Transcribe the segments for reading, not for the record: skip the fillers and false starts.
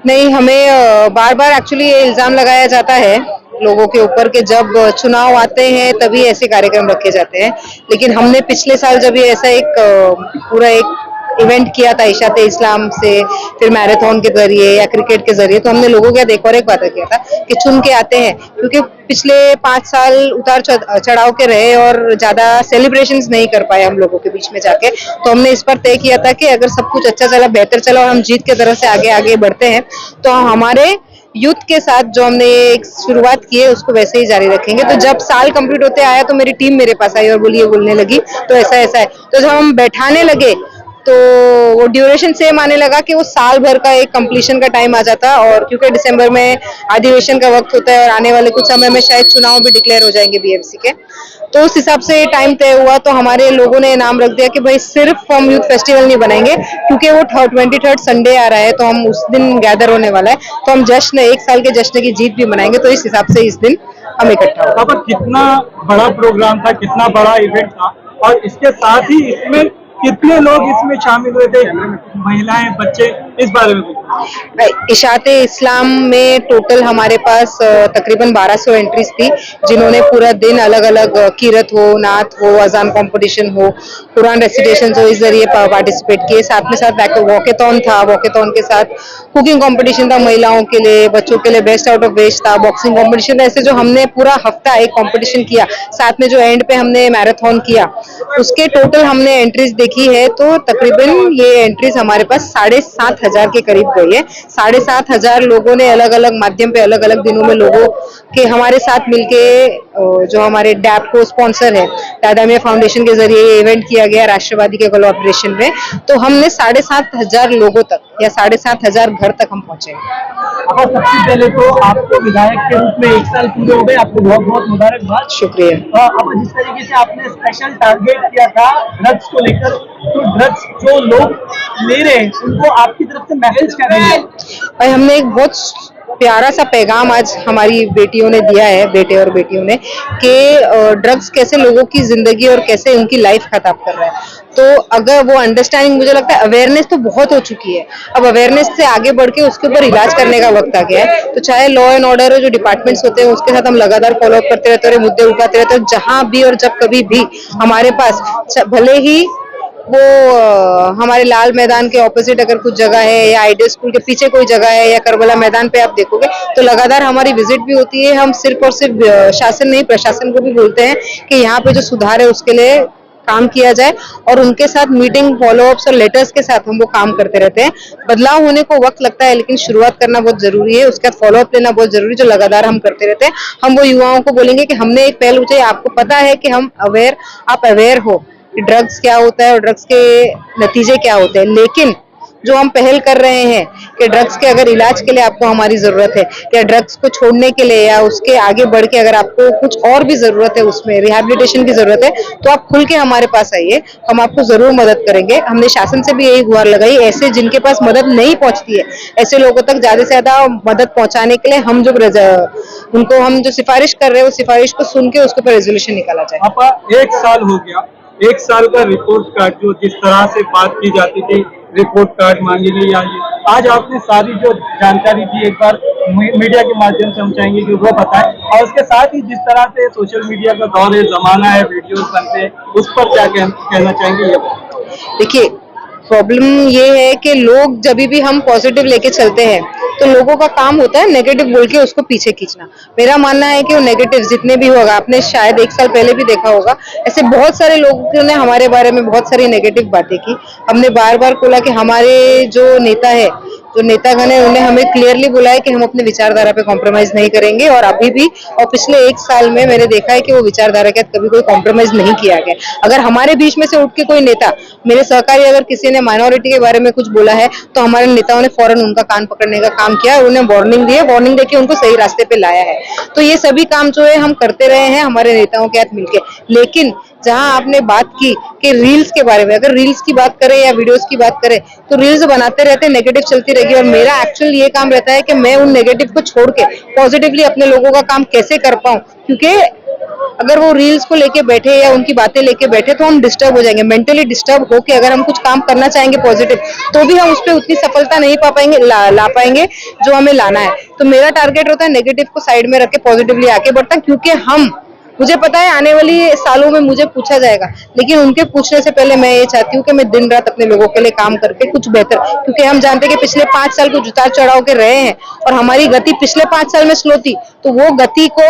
नहीं, हमें बार बार एक्चुअली ये इल्जाम लगाया जाता है लोगों के ऊपर कि जब चुनाव आते हैं तभी ऐसे कार्यक्रम रखे जाते हैं। लेकिन हमने पिछले साल जब ये ऐसा एक पूरा एक इवेंट किया था इशाते इस्लाम से, फिर मैराथन के जरिए या क्रिकेट के जरिए, तो हमने लोगों के एक और एक वादा किया था कि चुन के आते हैं, क्योंकि पिछले 5 साल उतार चढ़ाव के रहे और ज्यादा सेलिब्रेशंस नहीं कर पाए हम लोगों के बीच में जाके। तो हमने इस पर तय किया था कि अगर सब कुछ अच्छा चला, बेहतर चला और हम जीत की तरफ से आगे आगे बढ़ते हैं तो हमारे यूथ के साथ जो हमने एक शुरुआत की है उसको वैसे ही जारी रखेंगे। तो जब साल कंप्लीट होते आया तो मेरी टीम मेरे पास आई और बोलने लगी तो ऐसा ऐसा है। तो जब हम बैठाने लगे तो वो ड्यूरेशन सेम आने लगा कि वो साल भर का एक कंप्लीशन का टाइम आ जाता, और क्योंकि दिसंबर में अधिवेशन का वक्त होता है और आने वाले कुछ समय में शायद चुनाव भी डिक्लेयर हो जाएंगे बीएमसी के, तो उस हिसाब से टाइम तय हुआ। तो हमारे लोगों ने नाम रख दिया कि भाई सिर्फ हम यूथ फेस्टिवल नहीं बनाएंगे, क्योंकि वो 23 संडे आ रहा है तो हम उस दिन गैदर होने वाला है, तो हम जश्न, एक साल के जश्न की जीत भी मनाएंगे। तो इस हिसाब से इस दिन हम इकट्ठा हुए। पर कितना बड़ा प्रोग्राम था, कितना बड़ा इवेंट था, और इसके साथ ही इसमें कितने लोग इसमें शामिल हुए थे, महिलाएं, बच्चे, इस बारे में इशाते इस्लाम में टोटल हमारे पास तकरीबन 1200 एंट्रीज थी, जिन्होंने पूरा दिन अलग अलग कीरत हो, नात हो, अजान कंपटीशन हो, कुरान रेसिटेशन हो, इस जरिए पार्टिसिपेट किए। साथ में साथ वॉकेथॉन था, वॉकेथॉन के साथ कुकिंग कंपटीशन था महिलाओं के लिए, बच्चों के लिए बेस्ट आउट ऑफ वेस्ट था, बॉक्सिंग कंपटीशन था। ऐसे जो हमने पूरा हफ्ता एक कंपटीशन किया, साथ में जो एंड पे हमने मैराथन किया, उसके टोटल हमने एंट्रीज देखी है तो तकरीबन ये एंट्रीज हमारे पास 7,500 के करीब गई है। 7,500 लोगों ने अलग अलग माध्यम पे अलग अलग दिनों में लोगों के हमारे साथ मिलके, जो हमारे डैप को स्पॉन्सर है दादा मियां फाउंडेशन के जरिए ये इवेंट किया गया राष्ट्रवादी के कोलैबोरेशन में, तो हमने 7,500 लोगों तक या 7,500 घर तक हम पहुंचे। सबसे पहले तो आपको विधायक के रूप में 1 साल पूरे हो गए, आपको बहुत बहुत मुबारकबाद। शुक्रिया। अब जिस तरीके से आपने स्पेशल टारगेट किया था ड्रग्स को लेकर, तो ड्रग्स जो लोग ले रहे हैं उनको आपकी तरफ से मैसेज क्या देंगे? भाई, हमने एक बहुत प्यारा सा पैगाम आज हमारी बेटियों ने दिया है, बेटे और बेटियों ने, कि ड्रग्स कैसे लोगों की जिंदगी और कैसे उनकी लाइफ खराब कर रहा है। तो अगर वो अंडरस्टैंडिंग, मुझे लगता है अवेयरनेस तो बहुत हो चुकी है, अब अवेयरनेस से आगे बढ़ के उसके ऊपर इलाज करने का वक्त आ गया है। तो चाहे लॉ एंड ऑर्डर जो डिपार्टमेंट्स होते हैं उसके साथ हम लगातार फॉलो अप करते रहते हैं, मुद्दे उठाते रहते हैं, जहां भी और जब कभी भी हमारे पास, भले ही वो हमारे लाल मैदान के ऑपोजिट अगर कुछ जगह है या आइडियल स्कूल के पीछे कोई जगह है या करबला मैदान पे आप देखोगे तो लगातार हमारी विजिट भी होती है। हम सिर्फ और सिर्फ शासन नहीं, प्रशासन को भी बोलते हैं कि यहाँ पे जो सुधार है उसके लिए काम किया जाए, और उनके साथ मीटिंग, फॉलोअप्स और लेटर्स के साथ हम वो काम करते रहते हैं। बदलाव होने को वक्त लगता है, लेकिन शुरुआत करना बहुत जरूरी है, उसके बाद फॉलोअप लेना बहुत जरूरी है, जो लगातार हम करते रहते हैं। हम वो युवाओं को बोलेंगे कि हमने एक पहल उठाई, आपको पता है कि हम अवेयर, आप अवेयर हो कि ड्रग्स क्या होता है और ड्रग्स के नतीजे क्या होते हैं, लेकिन जो हम पहल कर रहे हैं कि ड्रग्स के अगर इलाज के लिए आपको हमारी जरूरत है, या ड्रग्स को छोड़ने के लिए या उसके आगे बढ़ के अगर आपको कुछ और भी जरूरत है, उसमें रिहैबिलिटेशन की जरूरत है, तो आप खुल के हमारे पास आइए, हम आपको जरूर मदद करेंगे। हमने शासन से भी यही गुहार लगाई, ऐसे जिनके पास मदद नहीं पहुंचती है, ऐसे लोगों तक ज्यादा से ज्यादा मदद पहुंचाने के लिए हम जो सिफारिश कर रहे हैं, वो सिफारिश को सुन के उसके ऊपर रेजोल्यूशन निकाला जाए। आपका 1 साल हो गया, 1 साल का रिपोर्ट कार्ड, जो जिस तरह से बात की जाती थी, रिपोर्ट कार्ड मांगी गई, आज आपने सारी जो जानकारी दी एक बार मीडिया के माध्यम से हम चाहेंगे कि वो बताएं, और उसके साथ ही जिस तरह से सोशल मीडिया का दौर है, जमाना है, वीडियोस बनते हैं, उस पर क्या कहना चाहेंगे? ये देखिए, प्रॉब्लम ये है कि लोग, जब भी हम पॉजिटिव लेके चलते हैं तो लोगों का काम होता है नेगेटिव बोल के उसको पीछे खींचना। मेरा मानना है कि वो नेगेटिव जितने भी होगा, आपने शायद 1 साल पहले भी देखा होगा, ऐसे बहुत सारे लोगों ने हमारे बारे में बहुत सारी नेगेटिव बातें की। हमने बार बार बोला कि हमारे जो नेता है, जो नेतागण है, उन्हें हमें क्लियरली बोला है कि हम अपने विचारधारा पे कॉम्प्रोमाइज नहीं करेंगे, और अभी भी और पिछले 1 साल में मैंने देखा है कि वो विचारधारा के कभी कोई कॉम्प्रोमाइज नहीं किया गया। अगर हमारे बीच में से उठ के कोई नेता, मेरे सहकारी, अगर किसी ने माइनॉरिटी के बारे में कुछ बोला है तो हमारे नेताओं ने फौरन उनका कान पकड़ने का काम किया, उन्हें वार्निंग दी है, वार्निंग देके उनको सही रास्ते पे लाया है। तो ये सभी काम जो है हम करते रहे हैं हमारे नेताओं के साथ मिलके। लेकिन जहां आपने बात की कि रील्स के बारे में, अगर रील्स की बात करें या वीडियोस की बात करें, तो रील्स बनाते रहते, नेगेटिव चलती रहेगी, और मेरा एक्चुअली ये काम रहता है कि मैं उन नेगेटिव को छोड़ के पॉजिटिवली अपने लोगों का काम कैसे कर पाऊं, क्योंकि अगर वो रील्स को लेके बैठे या उनकी बातें लेके बैठे तो हम डिस्टर्ब हो जाएंगे, मेंटली डिस्टर्ब होके अगर हम कुछ काम करना चाहेंगे पॉजिटिव तो भी हम उस पर उतनी सफलता नहीं पा पाएंगे, ला पाएंगे जो हमें लाना है। तो मेरा टारगेट होता है नेगेटिव को साइड में रख के पॉजिटिवली आगे बढ़ता, क्योंकि मुझे पता है आने वाली सालों में मुझे पूछा जाएगा, लेकिन उनके पूछने से पहले मैं ये चाहती हूँ कि मैं दिन रात अपने लोगों के लिए काम करके कुछ बेहतर, क्योंकि हम जानते हैं कि पिछले 5 साल कुछ उतार चढ़ाव के रहे हैं और हमारी गति पिछले 5 साल में स्लो थी, तो वो गति को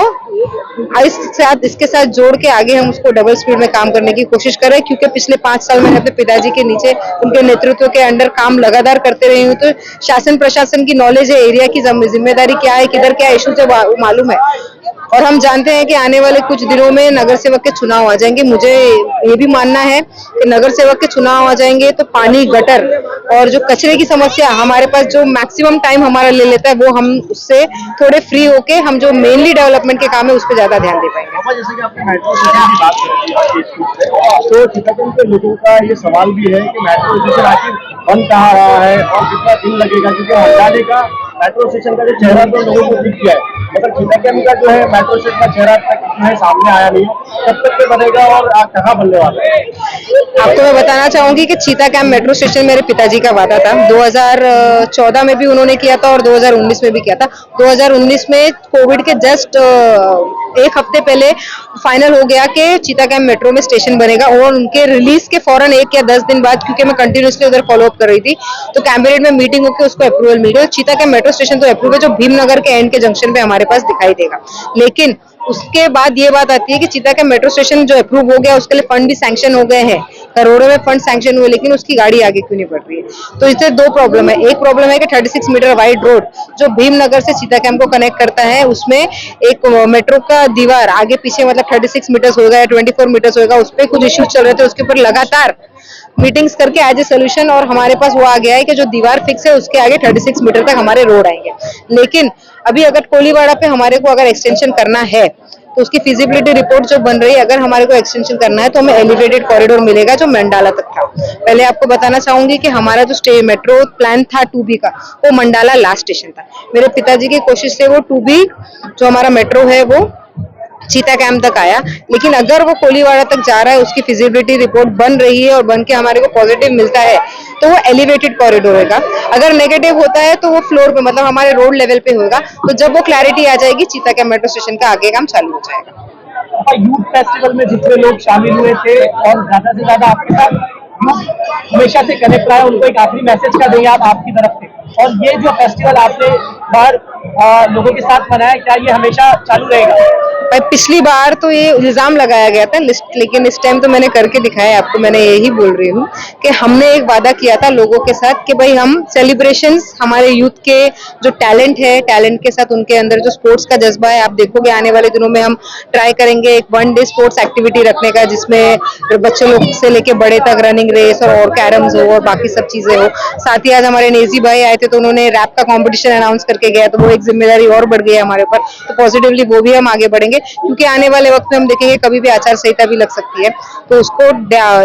इसके साथ जोड़ के आगे हम उसको डबल स्पीड में काम करने की कोशिश करें, क्योंकि पिछले 5 साल मैंने अपने पिताजी के नीचे उनके नेतृत्व के अंडर काम लगातार करते रही हूँ, तो शासन प्रशासन की नॉलेज है, एरिया की जिम्मेदारी क्या है, किधर क्या इशू है मालूम है। और हम जानते हैं कि आने वाले कुछ दिनों में नगर सेवक के चुनाव आ जाएंगे। मुझे ये भी मानना है कि नगर सेवक के चुनाव आ जाएंगे तो पानी, गटर और जो कचरे की समस्या हमारे पास जो मैक्सिमम टाइम हमारा ले लेता है, वो हम उससे थोड़े फ्री होके हम जो मेनली डेवलपमेंट के काम है उस पर ज्यादा ध्यान दे पाएंगे। जैसे कि आपने मेट्रो स्टेशन की बात करी तो चिटागंग के लोगों का ये सवाल भी है कि मेट्रो स्टेशन आखिर बन कहाँ रहा है और कितना दिन लगेगा, क्योंकि हरियाणा का मेट्रो स्टेशन का जो चेहरा तो लोगों को दिख गया है, मतलब चिटागंग का जो है मेट्रो स्टेशन का चेहरा तक जो है सामने आया नहीं, कब तक ये बनेगा और कहाँ बनने वाला है? आपको मैं बताना चाहूंगी कि चीतागंग मेट्रो स्टेशन मेरे पिताजी का वादा था। 2014 में भी उन्होंने किया था और 2019 में भी किया था। 2019 में कोविड के जस्ट एक हफ्ते पहले फाइनल हो गया कि चीतागंग मेट्रो में स्टेशन बनेगा, और उनके रिलीज के फौरन 1 या 10 दिन बाद, क्योंकि मैं कंटिन्यूसली उधर फॉलो अप कर रही थी, तो कैबिनेट में मीटिंग होकर उसको अप्रूवल मिल गया। चीतागंग मेट्रो स्टेशन तो अप्रूव है, जो भीमनगर के एंड के जंक्शन पे हमारे पास दिखाई देगा। लेकिन उसके बाद ये बात आती है कि चीतागंग मेट्रो स्टेशन जो अप्रूव हो गया उसके लिए फंड भी सैंक्शन हो गए हैं, करोड़ों में फंड सैंक्शन हुए, लेकिन उसकी गाड़ी आगे क्यों नहीं बढ़ रही है? तो इससे 2 प्रॉब्लम है। एक प्रॉब्लम है कि 36 मीटर वाइड रोड जो भीमनगर से चीतागंग को कनेक्ट करता है, उसमें एक मेट्रो का दीवार आगे पीछे मतलब 36 मीटर्स होगा या 24 मीटर्स होगा, उस पर कुछ इश्यूज चल रहे थे, उसके ऊपर लगातार मीटिंग्स करके एज ए सोल्यूशन और हमारे पास वो आ गया है कि जो दीवार फिक्स है उसके आगे 36 मीटर तक हमारे रोड आएंगे। लेकिन अभी अगर कोलीवाड़ा पे हमारे को अगर एक्सटेंशन करना है तो उसकी फिजिबिलिटी रिपोर्ट जो बन रही है, अगर हमारे को एक्सटेंशन करना है तो हमें एलिवेटेड कॉरिडोर मिलेगा जो मंडाला तक था। पहले आपको बताना चाहूंगी कि हमारा जो मेट्रो प्लान था 2B का, वो मंडाला लास्ट स्टेशन था। मेरे पिताजी की कोशिश से वो 2B जो हमारा मेट्रो है वो चीतागंग तक आया, लेकिन अगर वो कोलीवाड़ा तक जा रहा है, उसकी फिजिबिलिटी रिपोर्ट बन रही है और बन के हमारे को पॉजिटिव मिलता है तो वो एलिवेटेड कॉरिडोर होगा। अगर नेगेटिव होता है तो वो फ्लोर पे मतलब हमारे रोड लेवल पे होगा। तो जब वो क्लैरिटी आ जाएगी चीतागंग मेट्रो स्टेशन का आगे काम चालू हो जाएगा। यूथ फेस्टिवल में जितने लोग शामिल हुए थे और ज्यादा से ज्यादा आपके साथ यूथ हमेशा से कनेक्ट रहा है, उनको एक आखिरी मैसेज क्या देंगे आप आपकी तरफ से? और ये जो फेस्टिवल आपने बाहर लोगों के साथ मनाया, क्या ये हमेशा चालू रहेगा? भाई पिछली बार तो ये इल्जाम लगाया गया था, लेकिन इस टाइम तो मैंने करके दिखाया आपको। मैंने यही बोल रही हूँ कि हमने एक वादा किया था लोगों के साथ कि भाई हम सेलिब्रेशंस, हमारे यूथ के जो टैलेंट है, टैलेंट के साथ उनके अंदर जो स्पोर्ट्स का जज्बा है, आप देखोगे आने वाले दिनों में हम ट्राई करेंगे एक 1 डे स्पोर्ट्स एक्टिविटी रखने का, जिसमें बच्चे लोग से लेके बड़े तक रनिंग रेस और कैरम्स हो और बाकी सब चीजें हो। साथ ही आज हमारे नेजी भाई आए थे तो उन्होंने रैप का कॉम्पिटिशन अनाउंस करके गया, तो वो एक जिम्मेदारी और बढ़ गई है हमारे ऊपर। तो पॉजिटिवली वो भी हम आगे बढ़ेंगे, क्योंकि आने वाले वक्त में हम देखेंगे कभी भी आचार संहिता भी लग सकती है, तो उसको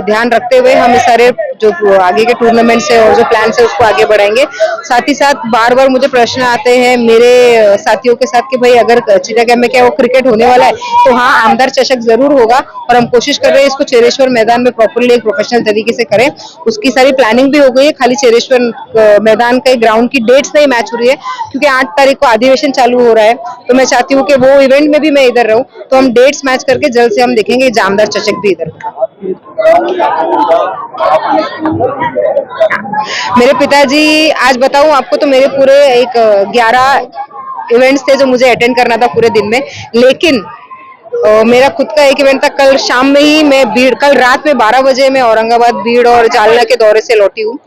ध्यान रखते हुए हम इस सारे जो आगे के टूर्नामेंट्स है और जो प्लान है उसको आगे बढ़ाएंगे। साथ ही साथ बार बार मुझे प्रश्न आते हैं मेरे साथियों के साथ कि भाई अगर चिटागंग में क्या वो क्रिकेट होने वाला है? तो हाँ, आमदार चषक जरूर होगा और हम कोशिश कर रहे हैं इसको चेरेश्वर मैदान में प्रॉपरली एक प्रोफेशनल तरीके से करें। उसकी सारी प्लानिंग भी हो गई है, खाली चेरेश्वर मैदान के ग्राउंड की डेट्स नहीं मैच हो रही है, क्योंकि 8 तारीख को अधिवेशन चालू हो रहा है, तो मैं चाहती हूँ कि वो इवेंट में भी मैं इधर रहूं, तो हम डेट्स मैच करके जल्द से हम देखेंगे जामदार चषक भी इधर। मेरे पिताजी, आज बताऊं आपको तो मेरे पूरे एक 11 इवेंट्स थे जो मुझे अटेंड करना था पूरे दिन में, लेकिन मेरा खुद का एक इवेंट था कल शाम में ही। कल रात में 12 बजे मैं औरंगाबाद, भीड़ और जालना के दौरे से लौटी हूँ,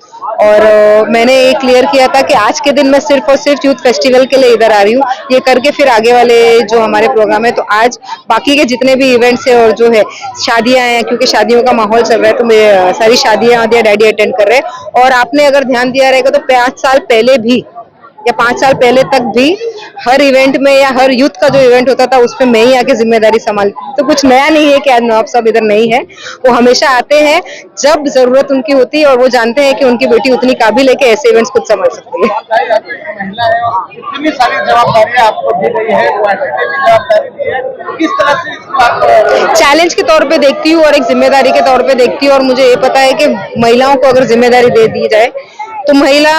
और मैंने ये क्लियर किया था कि आज के दिन मैं सिर्फ और सिर्फ यूथ फेस्टिवल के लिए इधर आ रही हूँ, ये करके फिर आगे वाले जो हमारे प्रोग्राम है। तो आज बाकी के जितने भी इवेंट्स है और जो है शादियां हैं, क्योंकि शादियों का माहौल चल रहा है, तो मेरे सारी शादियां डैडी अटेंड कर रहे हैं। और आपने अगर ध्यान दिया रहेगा तो 5 साल पहले भी या 5 साल पहले तक भी हर इवेंट में या हर यूथ का जो इवेंट होता था उसपे मैं ही आके जिम्मेदारी संभालती। तो कुछ नया नहीं है कि आज नवाब साहब इधर नहीं है, वो हमेशा आते हैं जब जरूरत उनकी होती है और वो जानते हैं कि उनकी बेटी उतनी काबिल है कि ऐसे इवेंट्स खुद संभाल सकती है। महिला है और इतनी सारी जवाबदारियां आपको दी गई है, वो एसएससी की जवाबदारी दी है, किस तरह से इसको आप चैलेंज के तौर पे देखती हूँ और एक जिम्मेदारी के तौर पे देखती हूँ, और मुझे ये पता है कि महिलाओं को अगर जिम्मेदारी दे दी जाए तो महिला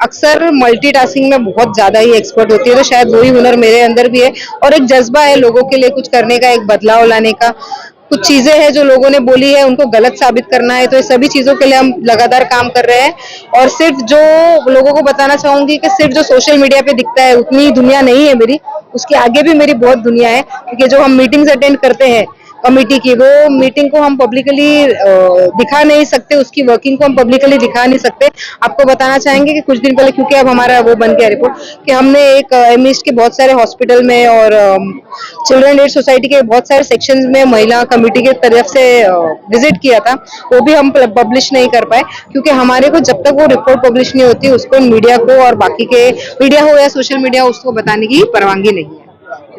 अक्सर मल्टीटास्किंग में बहुत ज्यादा ही एक्सपर्ट होती है। तो शायद वही हुनर मेरे अंदर भी है और एक जज्बा है लोगों के लिए कुछ करने का, एक बदलाव लाने का। कुछ चीजें हैं जो लोगों ने बोली है उनको गलत साबित करना है, तो ये सभी चीजों के लिए हम लगातार काम कर रहे हैं। और सिर्फ जो लोगों को बताना चाहूंगी कि सिर्फ जो सोशल मीडिया पे दिखता है उतनी दुनिया नहीं है मेरी, उसके आगे भी मेरी बहुत दुनिया है। क्योंकि जो हम मीटिंग्स अटेंड करते हैं कमेटी की, वो मीटिंग को हम पब्लिकली दिखा नहीं सकते, उसकी वर्किंग को हम पब्लिकली दिखा नहीं सकते। आपको बताना चाहेंगे कि कुछ दिन पहले, क्योंकि अब हमारा वो बन गया रिपोर्ट, कि हमने एक एमईएस के बहुत सारे हॉस्पिटल में और चिल्ड्रन एड सोसाइटी के बहुत सारे सेक्शंस में महिला कमेटी की तरफ से विजिट किया था, वो भी हम पब्लिश नहीं कर पाए क्योंकि हमारे को जब तक वो रिपोर्ट पब्लिश नहीं होती उसको मीडिया को और बाकी के मीडिया हो या सोशल मीडिया हो उसको बताने की परवानगी नहीं है।